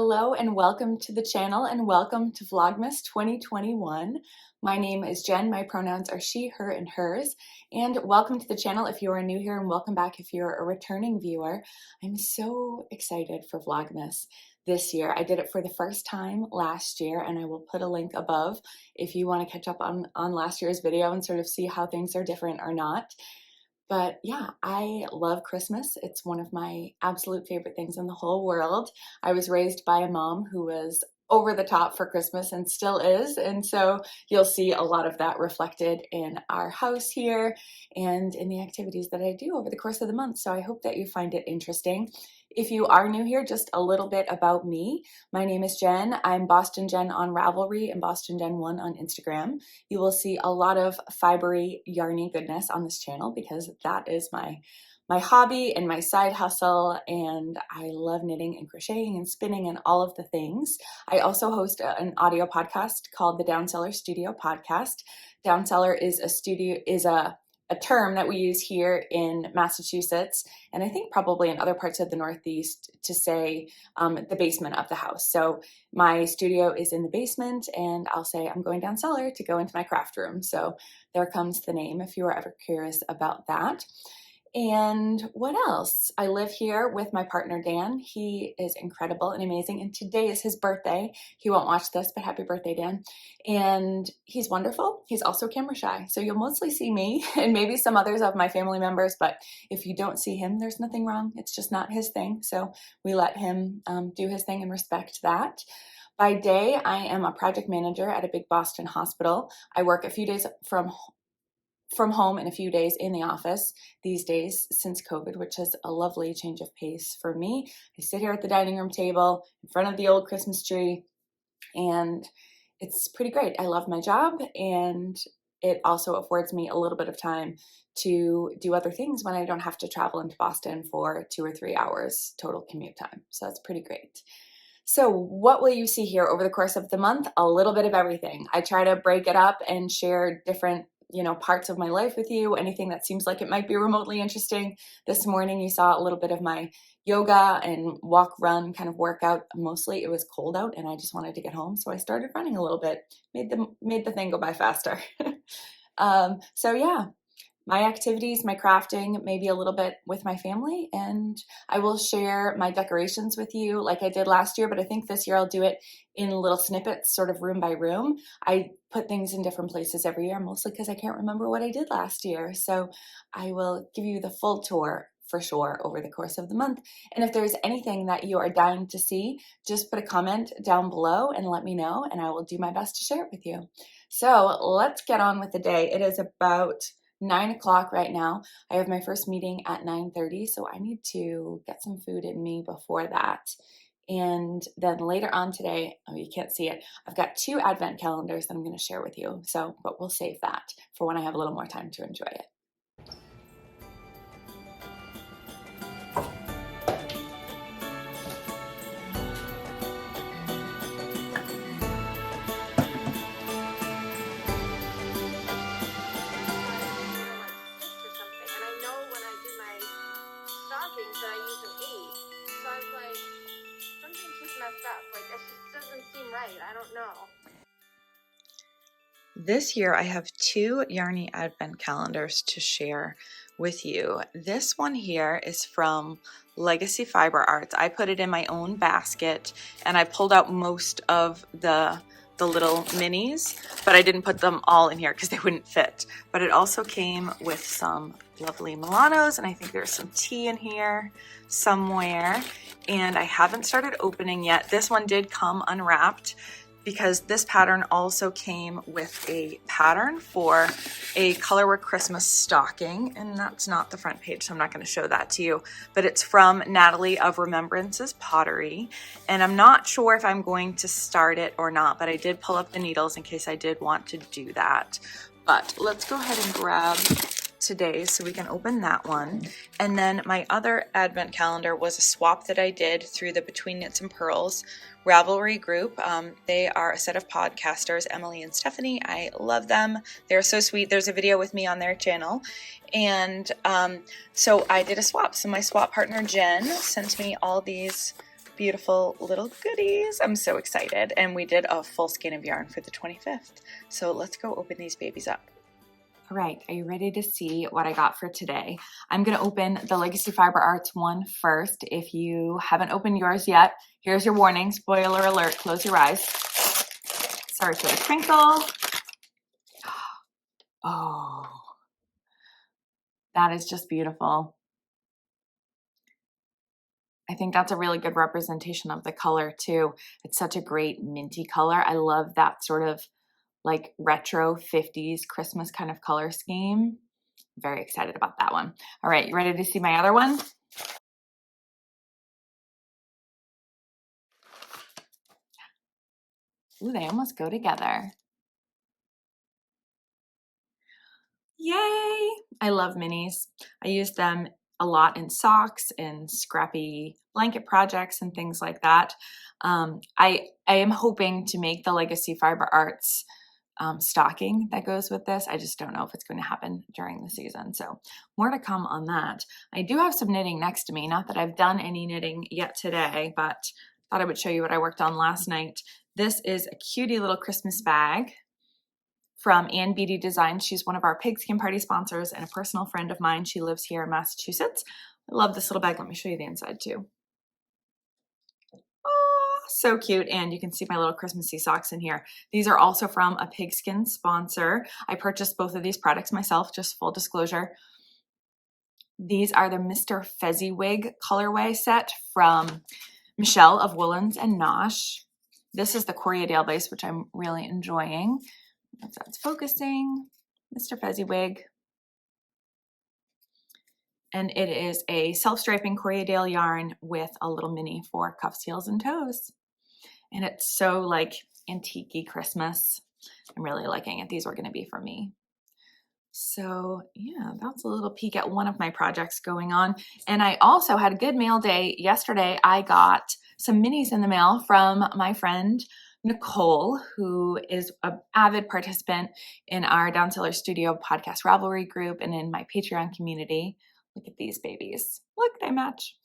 Hello and welcome to the channel and welcome to Vlogmas 2021. My name is Jen, my pronouns are she, her, and hers, and welcome to the channel if you are new here and welcome back if you're a returning viewer. I'm so excited for Vlogmas this year. I did it for the first time last year and I will put a link above if you want to catch up on last year's video and sort of see how things are different or not. But yeah, I love Christmas. It's one of my absolute favorite things in the whole world. I was raised by a mom who was over the top for Christmas and still is. And so you'll see a lot of that reflected in our house here and in the activities that I do over the course of the month. So I hope that you find it interesting. If you are new here, just a little bit about me. My name is Jen. I'm Boston Jen on Ravelry and Boston Jen 1 on Instagram. You will see a lot of fibery, yarny goodness on this channel because that is my hobby and my side hustle, and I love knitting and crocheting and spinning and all of the things. I also host an audio podcast called the Down Cellar Studio Podcast. Down Cellar is a term that we use here in Massachusetts, and I think probably in other parts of the Northeast to say the basement of the house. So my studio is in the basement, and I'll say I'm going down cellar to go into my craft room. So there comes the name if you are ever curious about that. And what else? I live here with my partner, Dan. He is incredible and amazing. And today is his birthday. He won't watch this, but happy birthday, Dan. And he's wonderful. He's also camera shy. So you'll mostly see me and maybe some others of my family members. But if you don't see him, there's nothing wrong. It's just not his thing. So we let him do his thing and respect that. By day, I am a project manager at a big Boston hospital. I work a few days from home and a few days in the office these days since COVID, which is a lovely change of pace for me. I sit here at the dining room table in front of the old Christmas tree, and it's pretty great. I love my job, and it also affords me a little bit of time to do other things when I don't have to travel into Boston for 2 or 3 hours total commute time. So that's pretty great. So what will you see here over the course of the month? A little bit of everything. I try to break it up and share different parts of my life with you, anything that seems like it might be remotely interesting. This morning you saw a little bit of my yoga and walk, run kind of workout. Mostly it was cold out and I just wanted to get home. So I started running a little bit, made the thing go by faster. So yeah, my activities, my crafting, maybe a little bit with my family, and I will share my decorations with you like I did last year, but I think this year I'll do it in little snippets, sort of room by room. I put things in different places every year, mostly because I can't remember what I did last year. So I will give you the full tour for sure over the course of the month. And if there's anything that you are dying to see, just put a comment down below and let me know, and I will do my best to share it with you. So let's get on with the day. It is about 9 o'clock right now. I have my first meeting at 9:30, so I need to get some food in me before that. And then later on today, oh, you can't see it, I've got 2 advent calendars that I'm going to share with you. But we'll save that for when I have a little more time to enjoy it. I don't know. This year I have 2 Yarny Advent calendars to share with you. This one here is from Legacy Fiber Arts. I put it in my own basket and I pulled out most of the little minis, but I didn't put them all in here because they wouldn't fit. But it also came with some lovely Milanos, and I think there's some tea in here somewhere, and I haven't started opening yet. This one did come unwrapped because this pattern also came with a pattern for a Colorway Christmas stocking, and that's not the front page, so I'm not going to show that to you, but it's from Natalie of Remembrances Pottery, and I'm not sure if I'm going to start it or not, but I did pull up the needles in case I did want to do that. But let's go ahead and grab today so we can open that one. And then my other advent calendar was a swap that I did through the Between Knits and Purls Ravelry group. They are a set of podcasters, Emily and Stephanie. I love them. They're so sweet. There's a video with me on their channel. And so I did a swap. So my swap partner Jen sent me all these beautiful little goodies. I'm so excited. And we did a full skein of yarn for the 25th. So let's go open these babies up. All right, are you ready to see what I got for today? I'm gonna open the Legacy Fiber Arts one first. If you haven't opened yours yet, here's your warning, spoiler alert, close your eyes. Sorry for the crinkle. Oh, that is just beautiful. I think that's a really good representation of the color too. It's such a great minty color. I love that sort of like retro 50s Christmas kind of color scheme. Very excited about that one. All right, you ready to see my other one? Ooh, they almost go together. Yay! I love minis. I use them a lot in socks and scrappy blanket projects and things like that. I am hoping to make the Legacy Fiber Arts stocking that goes with this. I just don't know if it's going to happen during the season. So more to come on that. I do have some knitting next to me. Not that I've done any knitting yet today, but thought I would show you what I worked on last night. This is a cutie little Christmas bag from Ann Beatty Design. She's one of our Pigskin Party sponsors and a personal friend of mine. She lives here in Massachusetts. I love this little bag. Let me show you the inside too. Oh, so cute. And you can see my little Christmassy socks in here. These are also from a Pigskin sponsor. I purchased both of these products myself, just full disclosure. These are the Mr. Fezziwig colorway set from Michelle of Woolens and Nosh. This is the Corriedale base, which I'm really enjoying. If that's focusing, Mr. Fezziwig. And it is a self-striping Corriedale yarn with a little mini for cuffs, heels, and toes. And it's so like antique-y Christmas. I'm really liking it. These were going to be for me. So yeah, that's a little peek at one of my projects going on. And I also had a good mail day yesterday. I got some minis in the mail from my friend Nicole, who is an avid participant in our Down Cellar Studio Podcast Ravelry group and in my Patreon community. Look at these babies. Look, they match.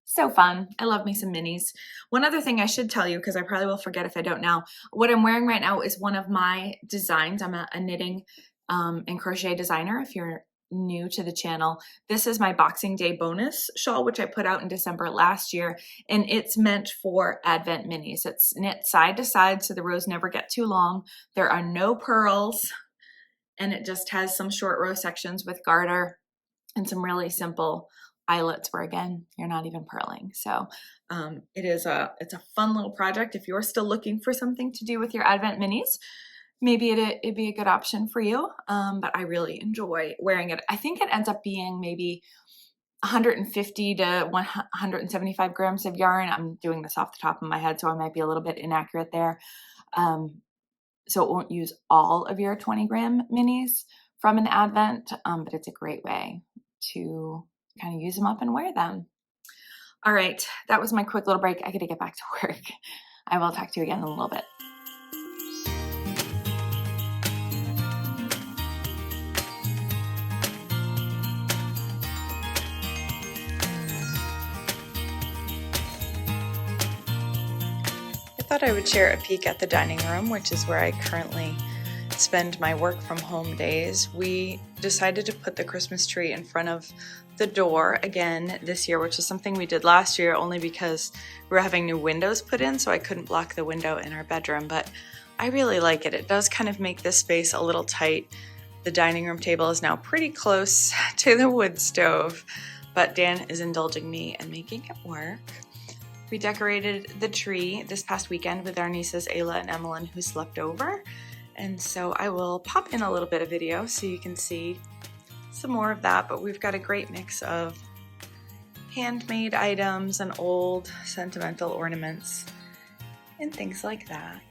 So fun. I love me some minis. One other thing I should tell you, because I probably will forget if I don't now, what I'm wearing right now is one of my designs. I'm a knitting and crochet designer, if you're new to the channel. This is my Boxing Day Bonus Shawl, which I put out in December last year, and it's meant for Advent minis. It's knit side to side, so the rows never get too long. There are no purls, and it just has some short row sections with garter and some really simple eyelets where, again, you're not even purling. So it's a fun little project. If you're still looking for something to do with your Advent minis, maybe it'd be a good option for you. But I really enjoy wearing it. I think it ends up being maybe 150 to 175 grams of yarn. I'm doing this off the top of my head, so I might be a little bit inaccurate there. So it won't use all of your 20 gram minis from an Advent, but it's a great way to kind of use them up and wear them. All right, that was my quick little break. I got to get back to work. I will talk to you again in a little bit. I thought I would share a peek at the dining room, which is where I currently spend my work from home days. We decided to put the Christmas tree in front of the door again this year, which is something we did last year only because we were having new windows put in, so I couldn't block the window in our bedroom. But I really like it. It does kind of make this space a little tight. The dining room table is now pretty close to the wood stove, but Dan is indulging me and making it work. We decorated the tree this past weekend with our nieces Aila and Emmeline, who slept over. And so I will pop in a little bit of video so you can see some more of that. But we've got a great mix of handmade items and old sentimental ornaments and things like that.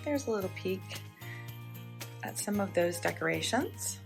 There's a little peek some of those decorations.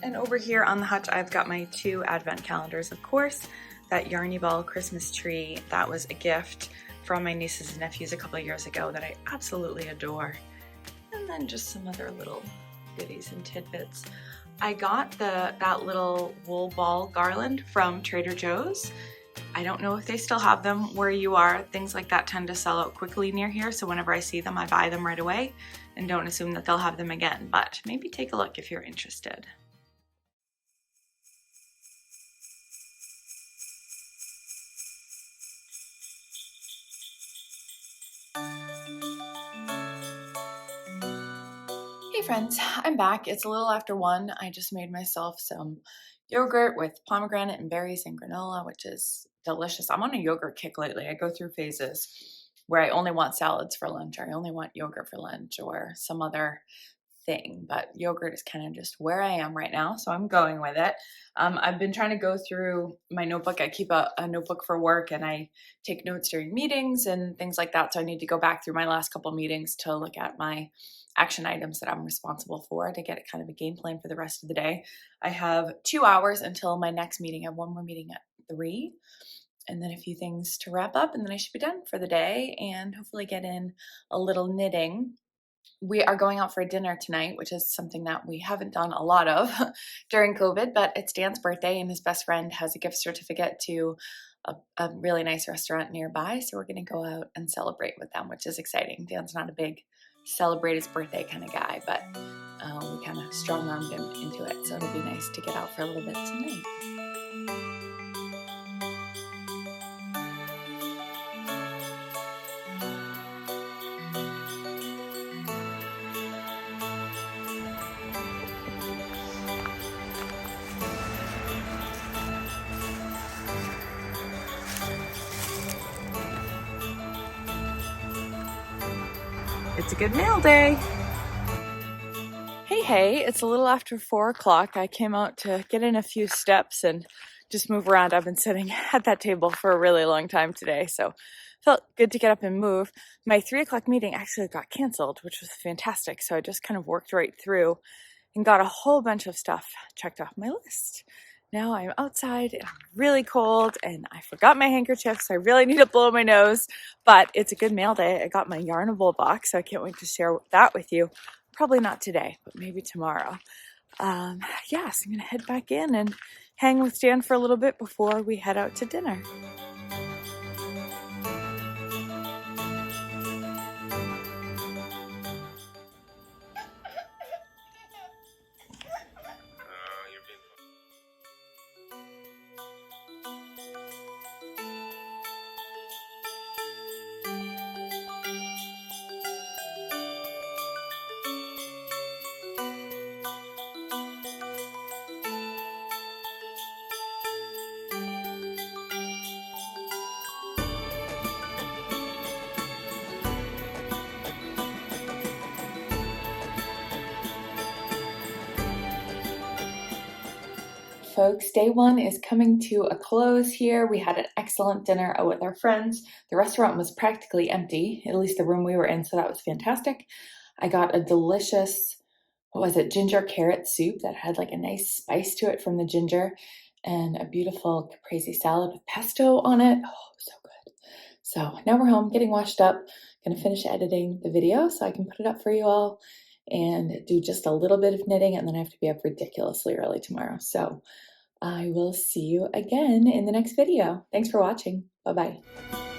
And over here on the hutch, I've got my 2 advent calendars, of course. That Yarnable Christmas tree, that was a gift from my nieces and nephews a couple of years ago that I absolutely adore. And then just some other little goodies and tidbits. I got that little wool ball garland from Trader Joe's. I don't know if they still have them where you are. Things like that tend to sell out quickly near here, so whenever I see them, I buy them right away and don't assume that they'll have them again, but maybe take a look if you're interested. Hey friends, I'm back. It's a little after 1. I just made myself some yogurt with pomegranate and berries and granola, which is delicious. I'm on a yogurt kick lately. I go through phases where I only want salads for lunch, or I only want yogurt for lunch, or some other thing, but yogurt is kind of just where I am right now, so I'm going with it. I've been trying to go through my notebook. I keep a notebook for work, and I take notes during meetings and things like that, so I need to go back through my last couple meetings to look at my action items that I'm responsible for to get kind of a game plan for the rest of the day. I have 2 hours until my next meeting. I have one more meeting at 3, and then a few things to wrap up, and then I should be done for the day and hopefully get in a little knitting. We are going out for a dinner tonight, which is something that we haven't done a lot of during COVID, but it's Dan's birthday and his best friend has a gift certificate to a really nice restaurant nearby. So we're going to go out and celebrate with them, which is exciting. Dan's not a big celebrate his birthday kind of guy, but we kind of strong-armed him into it. So it'll be nice to get out for a little bit tonight. It's a good mail day. Hey, it's a little after 4 o'clock. I came out to get in a few steps and just move around. I've been sitting at that table for a really long time today, so felt good to get up and move. My 3 o'clock meeting actually got canceled, which was fantastic. So I just kind of worked right through and got a whole bunch of stuff checked off my list. Now I'm outside, and I'm really cold, and I forgot my handkerchief, so I really need to blow my nose, but it's a good mail day. I got my Yarnable box, so I can't wait to share that with you. Probably not today, but maybe tomorrow. So I'm going to head back in and hang with Dan for a little bit before we head out to dinner. Folks, day 1 is coming to a close here. We had an excellent dinner out with our friends. The restaurant was practically empty, at least the room we were in, so that was fantastic. I got a delicious, ginger carrot soup that had like a nice spice to it from the ginger, and a beautiful caprese salad with pesto on it. Oh, so good. So now we're home, getting washed up. Gonna finish editing the video so I can put it up for you all and do just a little bit of knitting, and then I have to be up ridiculously early tomorrow. So I will see you again in the next video. Thanks for watching. Bye-bye.